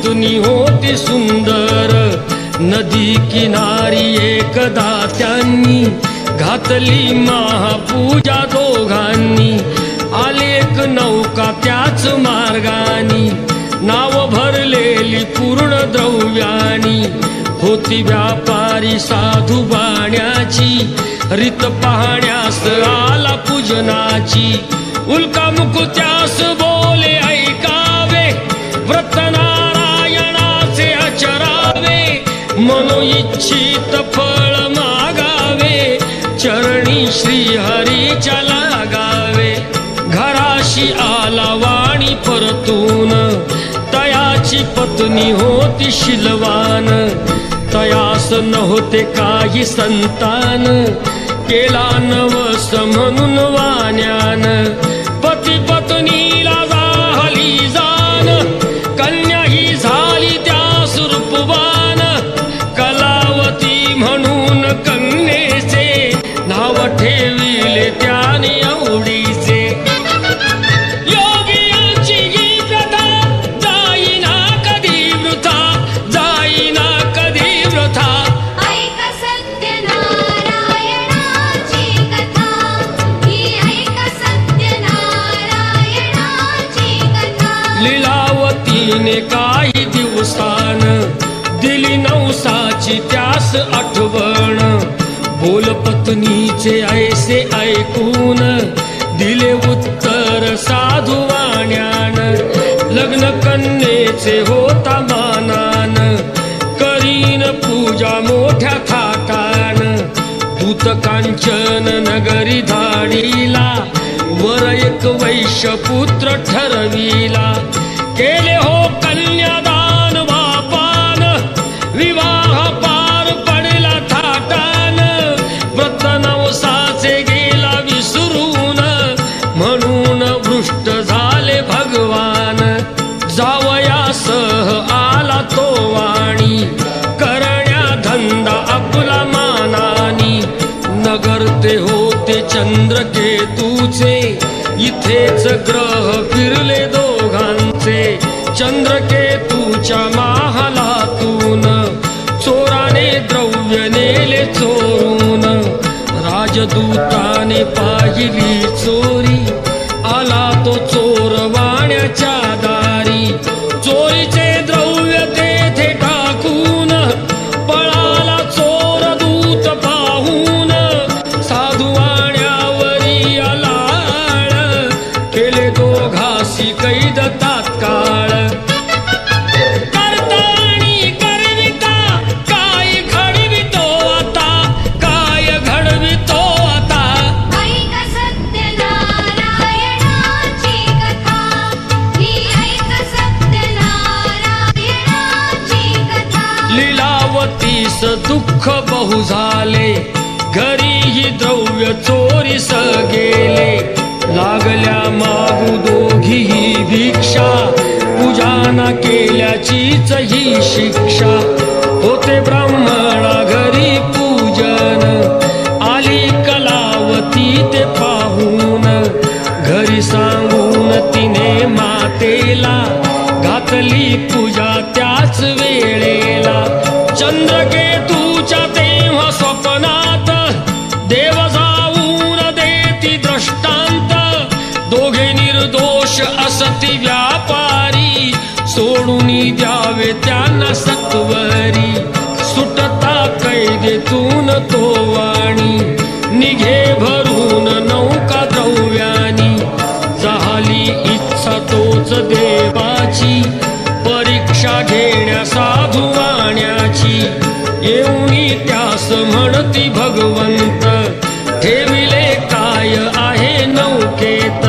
पत्नी होती सुंदर, नदी किनारी एकदा त्यांनी घातली महापूजा दोघांनी. आले एक नौका त्याच मार्गानी, नाव भरलेली पूर्ण द्रव्यानी. होती व्यापारी साधू बाण्याची, रीत पाहण्यास आला पूजनाची. उल्का मुकुत्यास बोले ऐकावे, व्रत नारायणाचे आचरावे. मनोइच्छित फळ मागावे, चरणी श्री हरीच्या लागावे. घराशी आला वाणी परतून, तयाची पत्नी होती शिलवान. तयास नव्हते काही संतान, केला नवस म्हणून वाण्यान. पती पत्नीला झाली जाण, कन्या ही झाली त्यास रूपवान. कलावती म्हणून कन्येचे नाव ठेविले त्याने आवडीचे. काही दिवसान दिली नवसाची त्यास आठवण. बोल पत्नीचे ऐसे ऐकून, दिले उत्तर साधू वाण्यान. लग्न कन्येचे होता मानान, करीन पूजा मोठ्या थाटान. दूत कांचन नगरी धाडीला, वर एक वैश्य पुत्र ठरविला. केले हो कन्यादान बापान, विवाह पार पडला थाटान. व्रत नवसाचे गेला विसरून, म्हणून भ्रष्ट झाले भगवान. जावयासह आला तो वाणी, करण्या धंदा आपला मानानी. नगर ते होते चंद्रकेतूचे, इथेच ग्रह फिरले दोघांचे. चंद्रकेतूच्या महालातून, चोराने द्रव्य नेले चोरून. राजदूताने पाहिली चोरी, आला तो चोर वाण्याच्या दारी. चोरीचे द्रव्य तेथे टाकून, पळाला चोर दूत पाहून. साधू वाण्यावरी आलाळ, केले दोघासी कैद तात्काळ. करता आणि करविता, काय घडवितो आता, काय घडवितो आता. ऐक सत्यनारायणाची कथा, ही ऐक सत्यनारायणाची कथा. लीलावतीस दुःख बहु झाले, घरीही द्रव्य चोरीस गेले. लागल्या मागू दोघीही भिक्षा, पूजाना केल्याचीच ही शिक्षा. होते ब्राह्मणा घरी पूजन, आली कलावती ते पाहून. घरी सांगून तिने मातेला, घातली पूजा त्याच वेळेला. चंद्रकेतूच्या तेव्हा स्वप्नात, देव जाऊन देती दृष्टांत. दोघे निर्दोष असती व्यापारी, सोडून द्यावे त्यांना सत्वरी. सुटता कैदेतून तो वाणी, निघे भरून नौका द्रव्यानी. झाली इच्छा तोच देवाची, परीक्षा घेण्या साधू वाण्याची. येऊनी त्यास म्हणती भगवंत, ठेविले काय आहे नौकेत.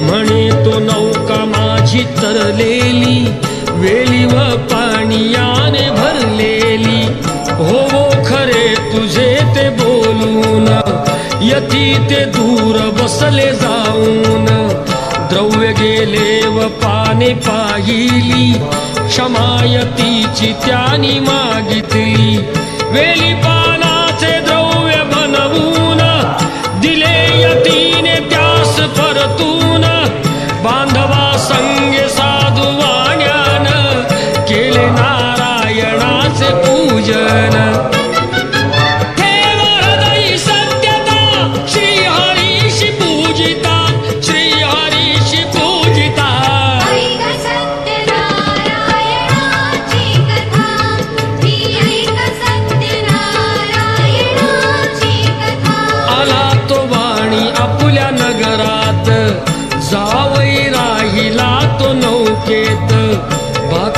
म्हणे तो नौका माझी तरलेली, वेली व पाण्याने भरलेली. हो खरे तुझे ते बोलून, यती ते दूर बसले जाऊन. द्रव्य गेले व पाने पाहिली, क्षमायतीची त्यानी मागितली. वेली पानाचे द्रव्य बनवून, दिले यतीने त्यास परतून. बांधवा संगे साधू वाण्यान, के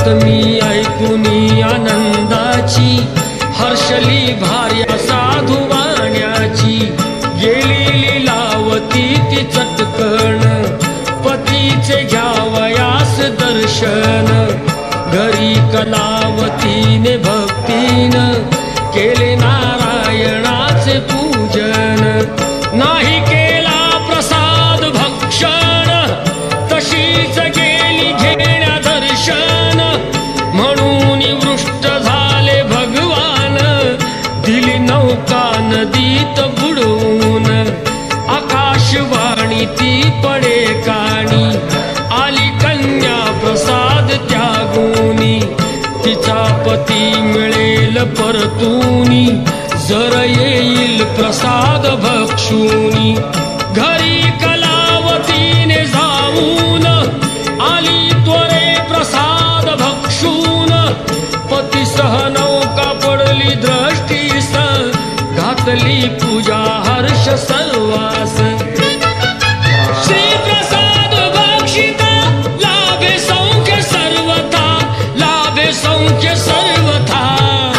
बातमी ऐकुनी आनंदाची, हर्षली भार्या साधू वाण्याची. गेली लीलावती ती चटकन, पतीचे घ्यावयास दर्शन. घरी कलावतीने भक्तीन केले नारायणाचे पूजन. नाही केला प्रसाद भक्षण, तशीच गेली घेण्या दर्शन. म्हणून वृष्ट झाले भगवान, दिली नौका नदीत बुडवून. आकाशवाणी ती पडे काणी, आली कन्या प्रसाद त्यागुनी. तिचा पती मिळेल परतूनी, जर येईल प्रसाद भक्षुनी. घरी कलावतीने जाऊन, आली त्वरे प्रसाद भक्षून. पतीसह नौका पडली दृष्टीस, घातली पूजा हर्ष सर्वास. श्री प्रसाद भक्षिता, लाभे सौख्य सर्वथा, लाभे सौख्य सर्वथा.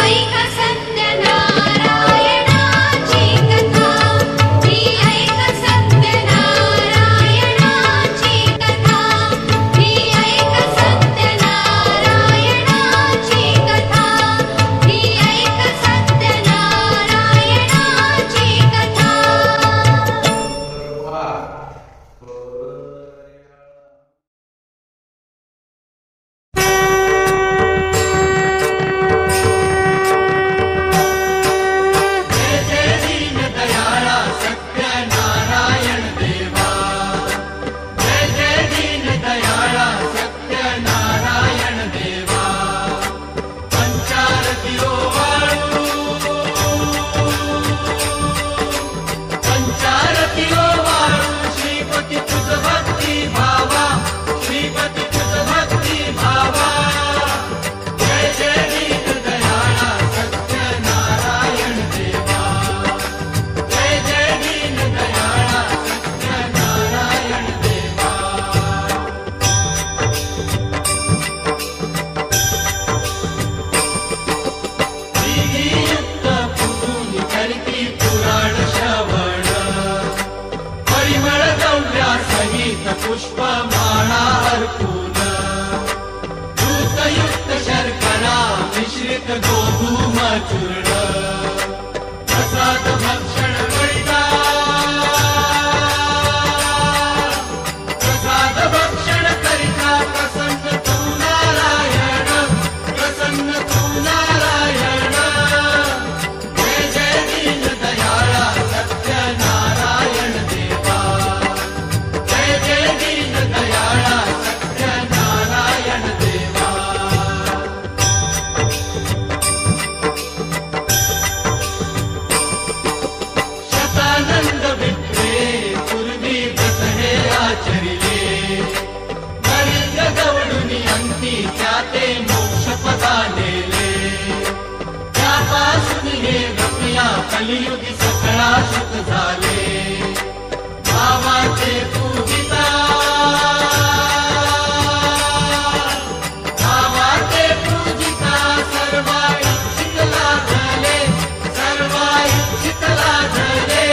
ऐक सत्यनारायणाची कथा, ही ऐक सत्यनारायणाची कथा, ही ऐक सत्यनारायणाची कथा, ही ऐक सत्यनारायणाची कथा. पुष्पमाळा अर्पून, दूतयुक्त शर्करा मिश्रित गोधूम चूर्ण. प्रसाद भक्षण करिता, प्रसाद भक्षण करिता प्रसन्न तू नारायण, प्रसन्न तू नारायण. जय जय दीन दयाळा सत्यनारायण देवा, जय जय दीन दयाळा सत्यनारायण देवा. शतानंद विप्रे पूर्वी व्रत हे आचरिले, नरेंद्र गवळुनी अंती त्याते मोक्ष पदा नेले. त्यापासून हे व्रतिया कलियुगी सकळा सुख झाले. भावाचे पूजिता, भावाचे पूजिता सर्व इच्छित लाभले, सर्व इच्छित लाभले.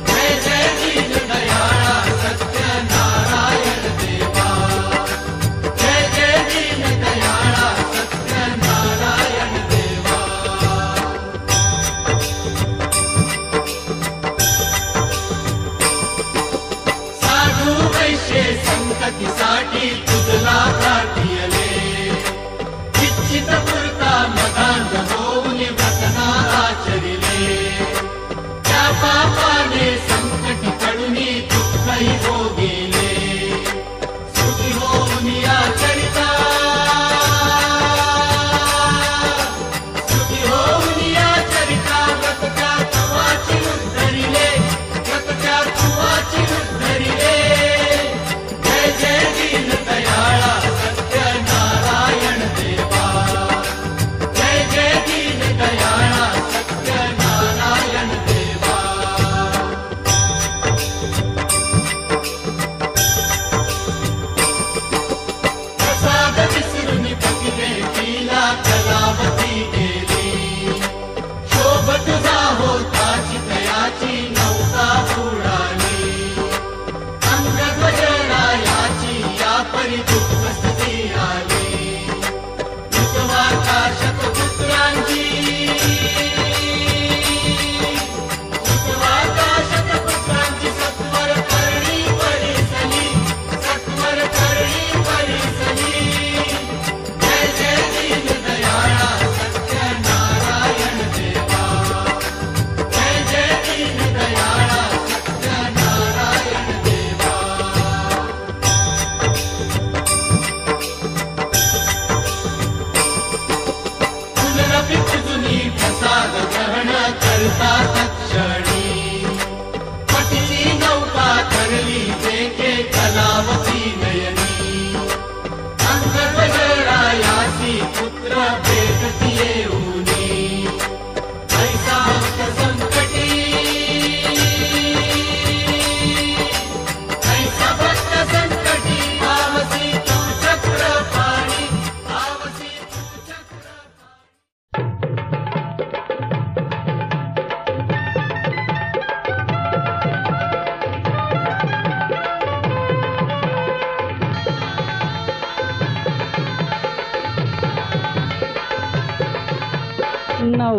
जय जय दीन दयाळा सत्यनारायण देवा, जय जय दीन दयाळा सत्यनारायण देवा.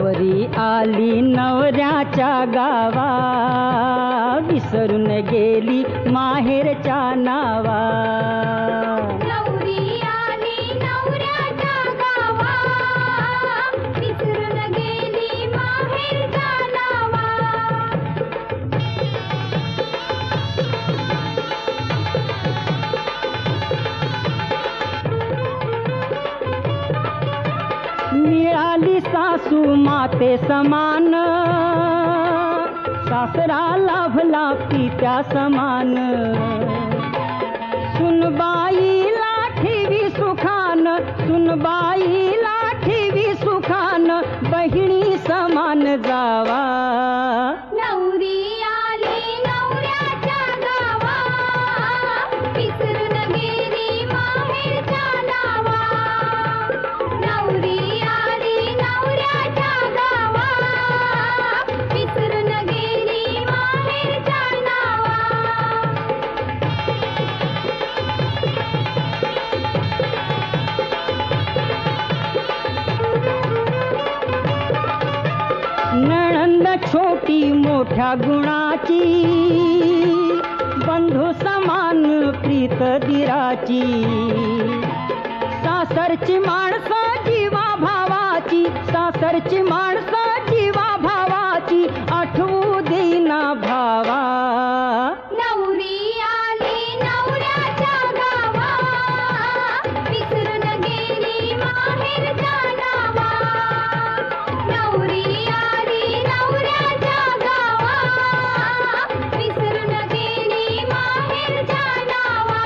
नवरी आली नवऱ्याच्या गावा, विसरून गेली माहेरच्या नावा. नवरी आली नवऱ्याच्या गावा, विसरून गेली माहेरच्या नावा. मिळाली सासू माते समान, सासरा लाभला पित्या समान. सुनबाईला ठेवी सुखान, सुनबाईला ठेवी सुखान, बहिणी समान जावा. नवरी आली नवऱ्याच्या गावा, विसरून गेली माहेरच्या नावा. नवरी आली नवऱ्याच्या गावा, विसरून गेली माहेरच्या नावा. नणंद छोटी मोठ्या गुणाची, बंधू समान प्रीत दिराची. सासरची माणसं जीवा भावाची, सासरची माणसं जीवा भावाची, आठवू देईना भावा. नवरी आली नवऱ्याच्या गावा, विसरून गेली माहेरच्या नावा. नवरी आली नवऱ्याच्या गावा, विसरून गेली माहेरच्या नावा.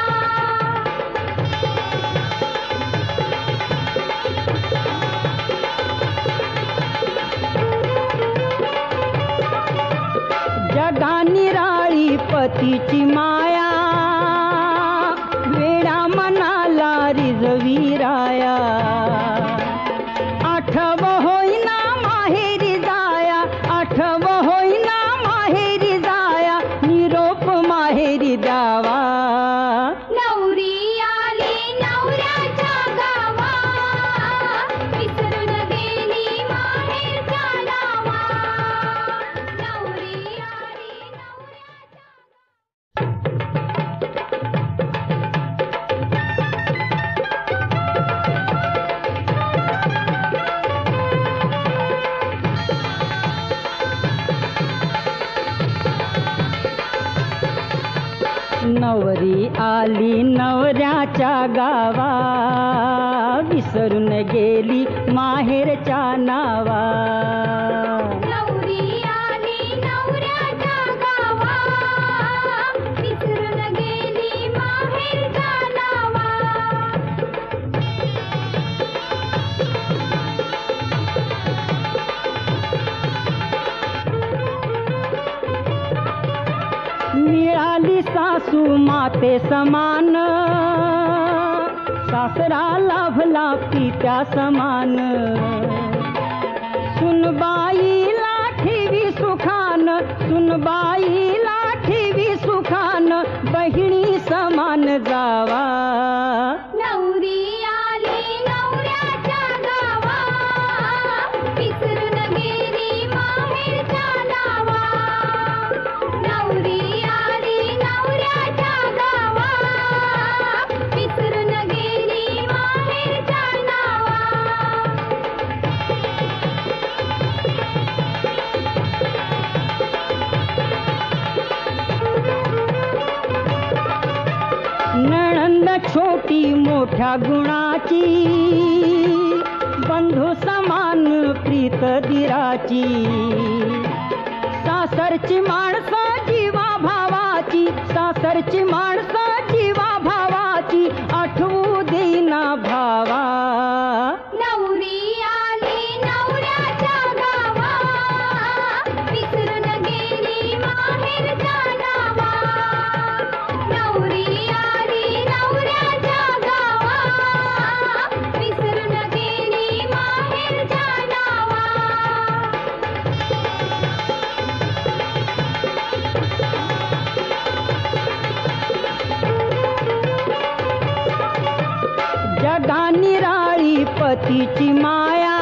जगानिराळी पतीची माया, वेडा मनाला रिजवी राया. आठव होईना माहेरी जाया, आठव होईना माहेरी जाया, निरोप माहेरी द्यावा. नवरी आली नवऱ्याच्या गावा, विसरून गेली माहेरच्या नावा. नवरी आली नवऱ्याच्या नवरी आली नवऱ्याच्या गावा, विसरून गेली माहेरच्या नावा. नवरी आली नवऱ्याच्या गावा, विसरून गेली माहेरच्या नावा. मिळाली सासू माते समान, सासरा लाभला पित्या समान. सुनबाईला ठेवी सुखान, सुनबाईला ठेवी सुखान, बहिणी समान जावा. नवरी आली नवऱ्याच्या गावा, विसरून गेली माहेरच्या नावा. नवरी आली नवऱ्याच्या गावा, विसरून गेली माहेरच्या नावा. नणंद छोटी मोठ्या गुणाची, बंधू समान प्रीत दिराची. सासरची माणसं जीवा भावाची, सासरची माणसं जीवा भावाची, आठवू देईना भावा. नवरी आली नवऱ्याच्या गावा, विसरून गेली माहेरच्या नावा. नवरी आली नवऱ्याच्या गावा, विसरून गेली माहेरच्या नावा. जगानिराळी पतीची माया,